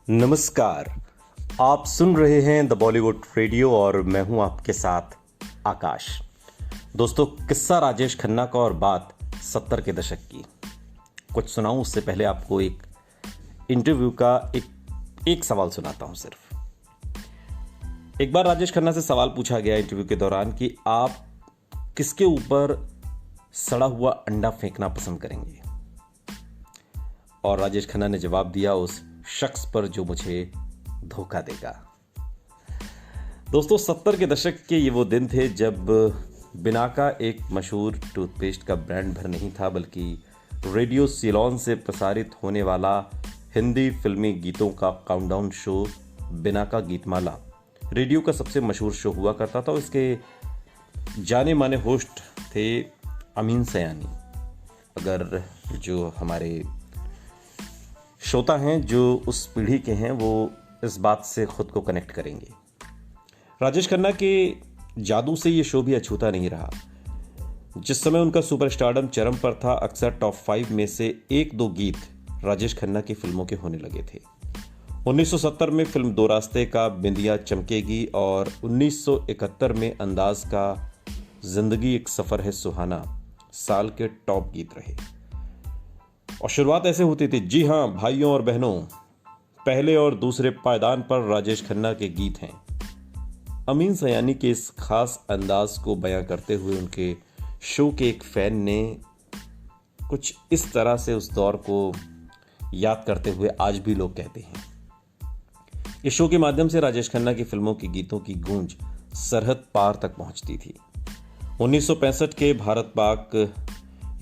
नमस्कार। आप सुन रहे हैं द बॉलीवुड रेडियो और मैं हूं आपके साथ आकाश। दोस्तों, किस्सा राजेश खन्ना का और बात 70 के दशक की। कुछ सुनाऊं उससे पहले आपको एक इंटरव्यू का एक सवाल सुनाता हूं। सिर्फ एक बार राजेश खन्ना से सवाल पूछा गया इंटरव्यू के दौरान कि आप किसके ऊपर सड़ा हुआ अंडा फेंकना पसंद करेंगे, और राजेश खन्ना ने जवाब दिया, उस शख्स पर जो मुझे धोखा देगा। दोस्तों, 70 के दशक के ये वो दिन थे जब बिनाका एक मशहूर टूथपेस्ट का ब्रांड भर नहीं था, बल्कि रेडियो सिलोन से प्रसारित होने वाला हिंदी फिल्मी गीतों का countdown show Binaca Geetmala radio का सबसे मशहूर शो हुआ करता था। इसके जाने माने होस्ट थे अमीन सयानी। अगर जो हमारे श्रोता हैं जो उस पीढ़ी के हैं वो इस बात से खुद को कनेक्ट करेंगे। राजेश खन्ना के जादू से ये शो भी अछूता नहीं रहा। जिस समय उनका सुपरस्टारडम चरम पर था, अक्सर टॉप 5 में से 1-2 गीत राजेश खन्ना की फिल्मों के होने लगे थे। 1970 में फिल्म दो रास्ते का बिंदिया चमकेगी और 1971 में अंदाज का जिंदगी एक सफर है सुहाना साल के टॉप गीत रहे। और शुरुआत ऐसे होती थी, जी हाँ भाइयों और बहनों, पहले और दूसरे पायदान पर राजेश खन्ना के गीत हैं। अमीन सयानी के इस खास अंदाज को बयां करते हुए उनके शो के एक फैन ने कुछ इस तरह से उस दौर को याद करते हुए आज भी लोग कहते हैं। इस शो के माध्यम से राजेश खन्ना की फिल्मों के गीतों की गूंज सरहद पार तक पहुंचती थी। 1965 के भारत पाक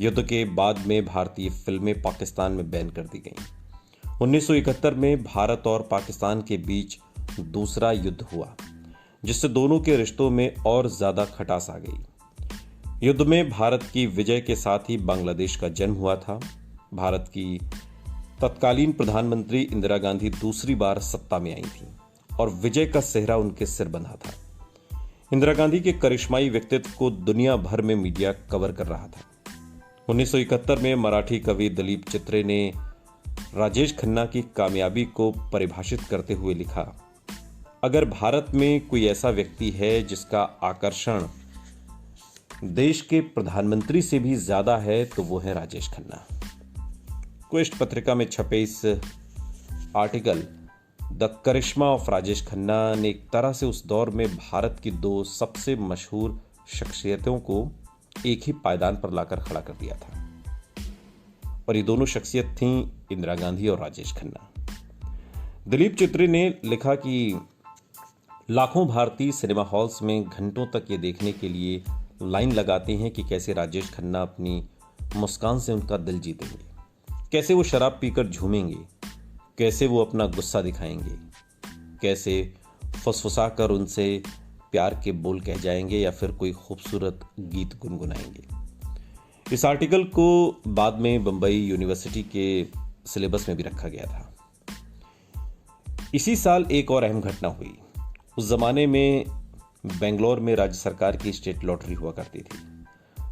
युद्ध के बाद में भारतीय फिल्में पाकिस्तान में बैन कर दी गईं। 1971 में भारत और पाकिस्तान के बीच दूसरा युद्ध हुआ, जिससे दोनों के रिश्तों में और ज्यादा खटास आ गई। युद्ध में भारत की विजय के साथ ही बांग्लादेश का जन्म हुआ था। भारत की तत्कालीन प्रधानमंत्री इंदिरा गांधी दूसरी बार सत्ता में आई थी और विजय का सेहरा उनके सिर बंधा था। इंदिरा गांधी के करिश्माई व्यक्तित्व को दुनिया भर में मीडिया कवर कर रहा था। 1971 में मराठी कवि दिलीप चित्रे ने राजेश खन्ना की कामयाबी को परिभाषित करते हुए लिखा, अगर भारत में कोई ऐसा व्यक्ति है जिसका आकर्षण देश के प्रधानमंत्री से भी ज्यादा है तो वो है राजेश खन्ना। क्वेस्ट पत्रिका में छपे इस article the charisma of Rajesh Khanna ने एक तरह से उस दौर में भारत की दो सबसे मशहूर शख्सियतों को एक ही पायदान पर लाकर खड़ा कर दिया था, और ये दोनों शख्सियत थीं इंदिरा गांधी और राजेश खन्ना। दिलीप चित्रे ने लिखा कि लाखों भारतीय सिनेमा हॉल्स में घंटों तक ये देखने के लिए लाइन लगाते हैं कि कैसे राजेश खन्ना अपनी मुस्कान से उनका दिल जीतेंगे, कैसे वो शराब पीकर झूमेंगे, कैसे वो अपना गुस्सा दिखाएंगे, कैसे फुसफुसाकर उनसे प्यार के बोल कह जाएंगे या फिर कोई खूबसूरत गीत गुनगुनाएंगे। इस आर्टिकल को बाद में बंबई यूनिवर्सिटी के सिलेबस में भी रखा गया था। इसी साल एक और अहम घटना हुई। उस जमाने में बेंगलोर में राज्य सरकार की स्टेट लॉटरी हुआ करती थी।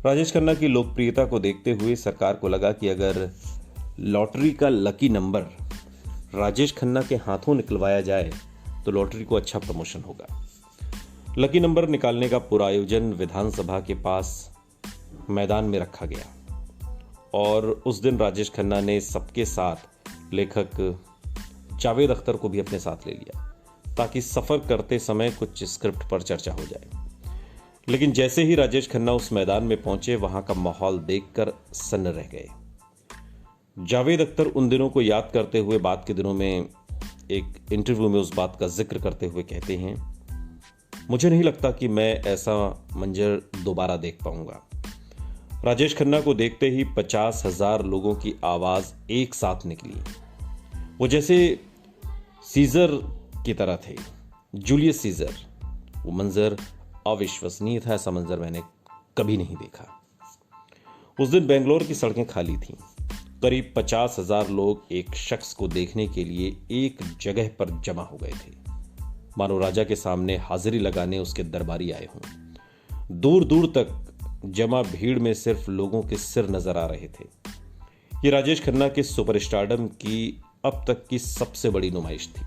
राजेश खन्ना की लोकप्रियता को देखते हुए सरकार को लगा कि अगर लॉटरी का लकी नंबर राजेश खन्ना के हाथों निकलवाया जाए तो लॉटरी को अच्छा प्रमोशन होगा। लकी नंबर निकालने का पूरा आयोजन विधानसभा के पास मैदान में रखा गया और उस दिन राजेश खन्ना ने सबके साथ लेखक जावेद अख्तर को भी अपने साथ ले लिया ताकि सफर करते समय कुछ स्क्रिप्ट पर चर्चा हो जाए। लेकिन जैसे ही राजेश खन्ना उस मैदान में पहुंचे, वहां का माहौल देखकर सन्न रह गए। जावेद अख्तर उन दिनों को याद करते हुए बाद के दिनों में एक इंटरव्यू में उस बात का जिक्र करते हुए कहते हैं, मुझे नहीं लगता कि मैं ऐसा मंजर दोबारा देख पाऊंगा। राजेश खन्ना को देखते ही 50,000 लोगों की आवाज एक साथ निकली। वो जैसे सीजर की तरह थे, जूलियस सीजर। वो मंजर अविश्वसनीय था, ऐसा मंजर मैंने कभी नहीं देखा। उस दिन बेंगलोर की सड़कें खाली थीं। करीब 50,000 लोग एक शख्स को देखने के लिए एक जगह पर जमा हो गए थे, मानो राजा के सामने हाजिरी लगाने उसके दरबारी आए हों। दूर दूर तक जमा भीड़ में सिर्फ लोगों के सिर नजर आ रहे थे। ये राजेश खन्ना के सुपरस्टारडम की अब तक की सबसे बड़ी नुमाइश थी।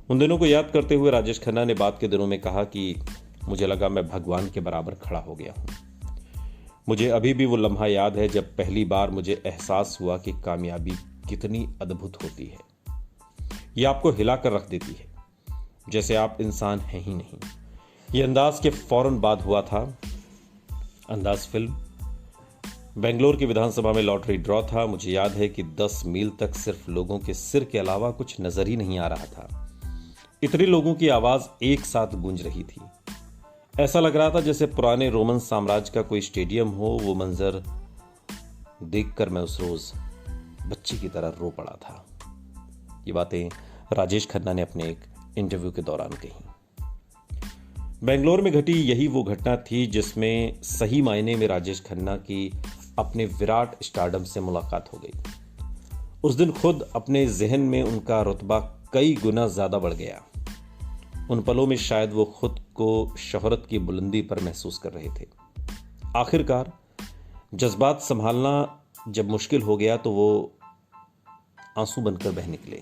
उन दिनों को याद करते हुए राजेश खन्ना ने बाद के दिनों में कहा कि मुझे लगा मैं भगवान के बराबर खड़ा हो गया हूं। मुझे अभी भी वो लम्हा याद है जब पहली बार मुझे एहसास हुआ कि कामयाबी कितनी अद्भुत होती है। ये आपको हिलाकर रख देती है, जैसे आप इंसान हैं ही नहीं। ये अंदाज के फौरन बाद हुआ था। अंदाज फिल्म बेंगलोर की विधानसभा में लॉटरी ड्रॉ था। मुझे याद है कि 10 मील तक सिर्फ लोगों के सिर के अलावा कुछ नजर ही नहीं आ रहा था। इतने लोगों की आवाज एक साथ गूंज रही थी। ऐसा लग रहा था जैसे पुराने रोमन साम्राज्य का कोई स्टेडियम हो। वो मंजर देखकर मैं उस रोज बच्चे की तरह रो पड़ा था। ये बातें राजेश खन्ना ने अपने एक इंटरव्यू के दौरान कही। बेंगलोर में घटी यही वो घटना थी जिसमें सही मायने में राजेश खन्ना की अपने विराट स्टारडम से मुलाकात हो गई। उस दिन खुद अपने जहन में उनका रुतबा कई गुना ज्यादा बढ़ गया। उन पलों में शायद वो खुद को शोहरत की बुलंदी पर महसूस कर रहे थे। आखिरकार जज्बात संभालना जब मुश्किल हो गया तो वो आंसू बनकर बह निकले।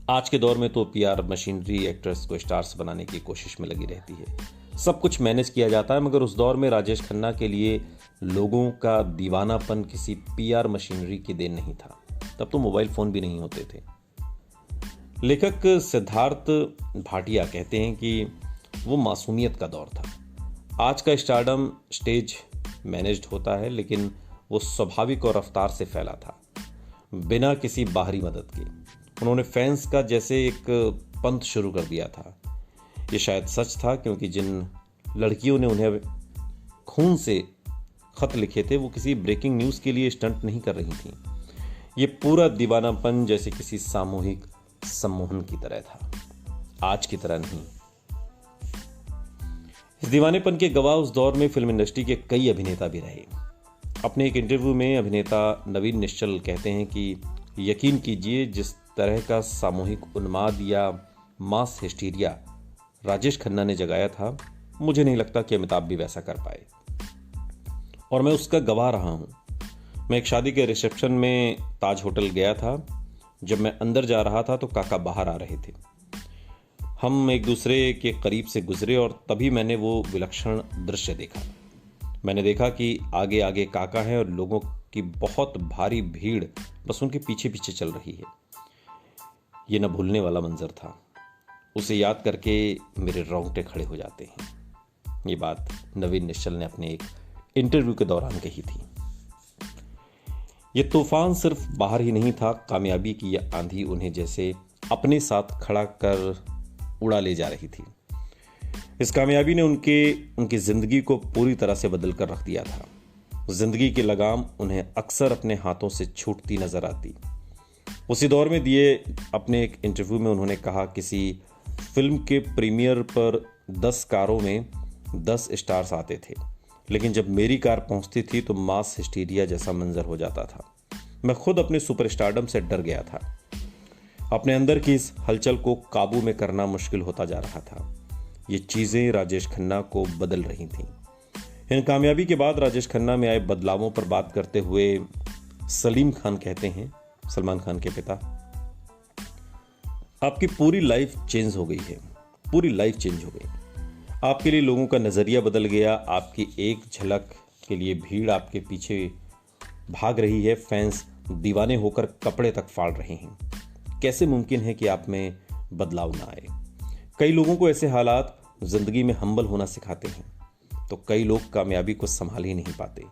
आज के दौर में तो पीआर मशीनरी एक्ट्रेस को स्टार्स बनाने की कोशिश में लगी रहती है। सब कुछ मैनेज किया जाता है, मगर उस दौर में राजेश खन्ना के लिए लोगों का दीवानापन किसी पीआर मशीनरी की देन नहीं था। तब तो मोबाइल फोन भी नहीं होते थे। लेखक सिद्धार्थ भाटिया कहते हैं कि वो मासूमियत का दौर था। आज का स्टारडम स्टेज मैनेज्ड होता है, लेकिन वो स्वाभाविक और रफ्तार से फैला था, बिना किसी बाहरी मदद के। उन्होंने फैंस का जैसे एक पंथ शुरू कर दिया था। ये शायद सच था, क्योंकि जिन लड़कियों ने उन्हें खून से खत लिखे थे वो किसी ब्रेकिंग न्यूज़ के लिए स्टंट नहीं कर रही थी। ये पूरा दीवानापन जैसे किसी सामूहिक सम्मोहन की तरह था, आज की तरह नहीं। इस दीवानेपन के गवाह उस दौर में फिल्म इंडस्ट्री के कई अभिनेता भी रहे। अपने एक इंटरव्यू में अभिनेता नवीन निश्चल कहते हैं कि यकीन कीजिए, जिस तरह का सामूहिक उन्माद या मास हिस्टीरिया राजेश खन्ना ने जगाया था, मुझे नहीं लगता कि अमिताभ भी वैसा कर पाए, और मैं उसका गवाह रहा हूं। मैं एक शादी के रिसेप्शन में ताज होटल गया था। जब मैं अंदर जा रहा था तो काका बाहर आ रहे थे। हम एक दूसरे के करीब से गुजरे और तभी मैंने वो विलक्षण दृश्य देखा। मैंने देखा कि आगे आगे काका है और लोगों की बहुत भारी भीड़ बस उनके पीछे पीछे चल रही है। ये न भूलने वाला मंजर था। उसे याद करके मेरे रोंगटे खड़े हो जाते हैं। ये बात नवीन निश्चल ने अपने एक इंटरव्यू के दौरान कही थी। ये तूफान सिर्फ बाहर ही नहीं था, कामयाबी की यह आंधी उन्हें जैसे अपने साथ खड़ा कर उड़ा ले जा रही थी। इस कामयाबी ने उनकी जिंदगी को पूरी तरह से बदल कर रख दिया था। जिंदगी की लगाम उन्हें अक्सर अपने हाथों से छूटती नजर आती। उसी दौर में दिए अपने एक इंटरव्यू में उन्होंने कहा, किसी फिल्म के प्रीमियर पर 10 कारों में 10 स्टार्स आते थे, लेकिन जब मेरी कार पहुंचती थी तो मास हिस्टीरिया जैसा मंजर हो जाता था। मैं खुद अपने सुपरस्टारडम से डर गया था। अपने अंदर की इस हलचल को काबू में करना मुश्किल होता जा रहा था। ये चीजें राजेश खन्ना को बदल रही थीं। इन कामयाबी के बाद राजेश खन्ना में आए बदलावों पर बात करते हुए सलीम खान कहते हैं, सलमान खान के पिता, आपकी पूरी लाइफ चेंज हो गई है। पूरी लाइफ चेंज हो गई। आपके लिए लोगों का नजरिया बदल गया। आपकी एक झलक के लिए भीड़ आपके पीछे भाग रही है। फैंस दीवाने होकर कपड़े तक फाड़ रहे हैं। कैसे मुमकिन है कि आप में बदलाव ना आए? कई लोगों को ऐसे हालात जिंदगी में हम्बल होना सिखाते हैं, तो कई लोग कामयाबी को संभाल ही नहीं पाते।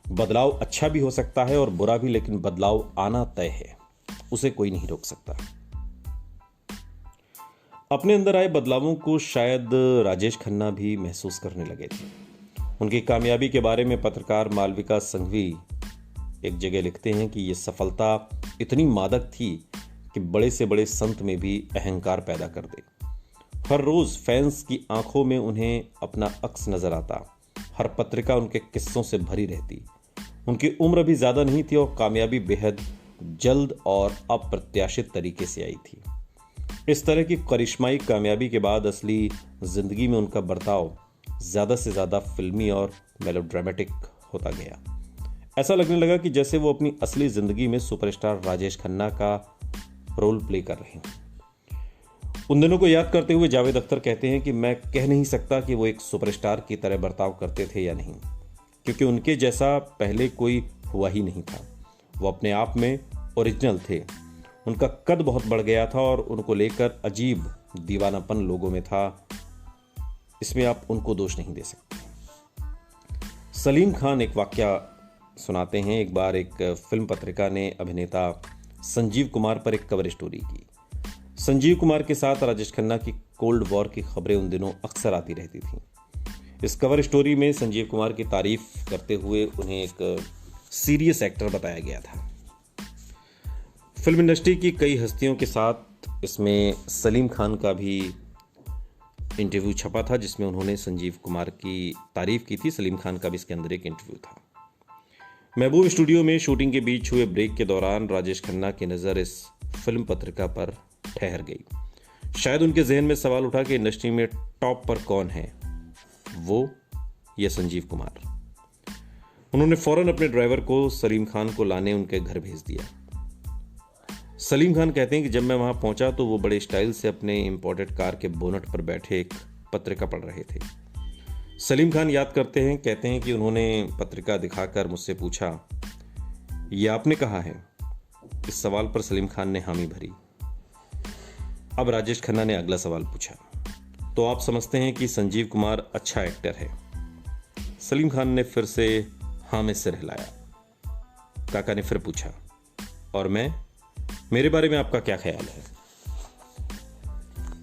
बदलाव अच्छा भी हो सकता है और बुरा भी, लेकिन बदलाव आना तय है, उसे कोई नहीं रोक सकता। अपने अंदर आए बदलावों को शायद राजेश खन्ना भी महसूस करने लगे थे। उनकी कामयाबी के बारे में पत्रकार मालविका संघवी एक जगह लिखते हैं कि यह सफलता इतनी मादक थी कि बड़े से बड़े संत में भी अहंकार पैदा कर दे। हर रोज फैंस की आंखों में उन्हें अपना अक्स नजर आता। हर पत्रिका उनके किस्सों से भरी रहती। उनकी उम्र भी ज्यादा नहीं थी और कामयाबी बेहद जल्द और अप्रत्याशित तरीके से आई थी। इस तरह की करिश्माई कामयाबी के बाद असली जिंदगी में उनका बर्ताव ज्यादा से ज्यादा फिल्मी और मेलोड्रामेटिक होता गया। ऐसा लगने लगा कि जैसे वो अपनी असली जिंदगी में सुपरस्टार राजेश खन्ना का रोल प्ले कर रहे हैं। उन दिनों को याद करते हुए जावेद अख्तर कहते हैं कि मैं कह नहीं सकता कि वो एक सुपरस्टार की तरह बर्ताव करते थे या नहीं, क्योंकि उनके जैसा पहले कोई हुआ ही नहीं था। वो अपने आप में ओरिजिनल थे। उनका कद बहुत बढ़ गया था और उनको लेकर अजीब दीवानापन लोगों में था। इसमें आप उनको दोष नहीं दे सकते। सलीम खान एक वाकया सुनाते हैं। एक बार एक फिल्म पत्रिका ने अभिनेता संजीव कुमार पर एक कवर स्टोरी की। संजीव कुमार के साथ राजेश खन्ना की कोल्ड वॉर की खबरें उन दिनों अक्सर आती रहती थीं। इस कवर स्टोरी में संजीव कुमार की तारीफ करते हुए उन्हें एक सीरियस एक्टर बताया गया था। फिल्म इंडस्ट्री की कई हस्तियों के साथ इसमें सलीम खान का भी इंटरव्यू छपा था, जिसमें उन्होंने संजीव कुमार की तारीफ की थी। सलीम खान का भी इसके अंदर एक इंटरव्यू था। महबूब स्टूडियो में शूटिंग के बीच हुए ब्रेक के दौरान राजेश खन्ना की नज़र इस फिल्म पत्रिका पर ठहर गई। शायद उनके जहन में सवाल उठा कि इंडस्ट्री में टॉप पर कौन है, वो या संजीव कुमार। उन्होंने फौरन अपने ड्राइवर को सलीम खान को लाने उनके घर भेज दिया। सलीम खान कहते हैं कि जब मैं वहां पहुंचा तो वो बड़े स्टाइल से अपने इंपोर्टेड कार के बोनट पर बैठे एक पत्रिका पढ़ रहे थे। सलीम खान याद करते हैं, कहते हैं कि उन्होंने पत्रिका दिखाकर मुझसे पूछा, ये आपने कहा है? इस सवाल पर सलीम खान ने हामी भरी। अब राजेश खन्ना ने अगला सवाल पूछा, तो आप समझते हैं कि संजीव कुमार अच्छा एक्टर है? सलीम खान ने फिर से हाँ में सिर हिलाया। काका ने फिर पूछा, और मैं, मेरे बारे में आपका क्या ख्याल है?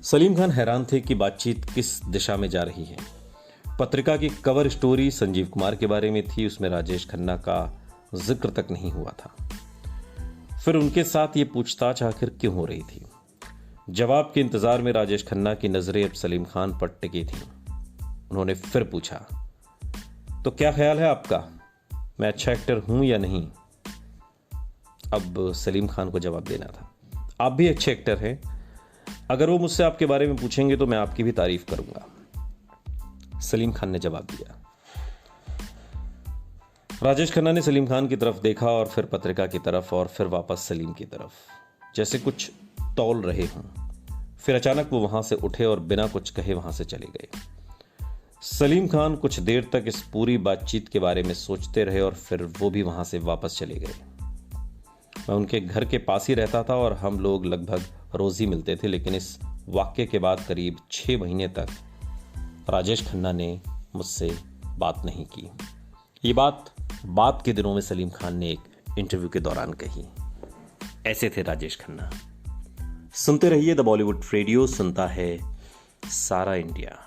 सलीम खान हैरान थे कि बातचीत किस दिशा में जा रही है। पत्रिका की कवर स्टोरी संजीव कुमार के बारे में थी, उसमें राजेश खन्ना का जिक्र तक नहीं हुआ था। फिर उनके साथ ये पूछताछ आखिर क्यों हो रही थी? जवाब के इंतजार में राजेश खन्ना की नजरें अब सलीम खान पर टिकी थीं। उन्होंने फिर पूछा, तो क्या ख्याल है आपका, मैं अच्छा एक्टर हूं या नहीं? अब सलीम खान को जवाब देना था। आप भी अच्छे एक्टर हैं। अगर वो मुझसे आपके बारे में पूछेंगे तो मैं आपकी भी तारीफ करूंगा। सलीम खान ने जवाब दिया। राजेश खन्ना ने सलीम खान की तरफ देखा और फिर पत्रिका की तरफ और फिर वापस सलीम की तरफ, जैसे कुछ तौल रहे हों। फिर अचानक वो वहां से उठे और बिना कुछ कहे वहां से चले गए। सलीम खान कुछ देर तक इस पूरी बातचीत के बारे में सोचते रहे और फिर वो भी वहां से वापस चले गए। मैं उनके घर के पास ही रहता था और हम लोग लगभग रोज ही मिलते थे, लेकिन इस वाक्य के बाद करीब 6 महीने तक राजेश खन्ना ने मुझसे बात नहीं की। ये बात बाद के दिनों में सलीम खान ने एक इंटरव्यू के दौरान कही। ऐसे थे राजेश खन्ना। सुनते रहिए द बॉलीवुड रेडियो, सुनता है सारा इंडिया।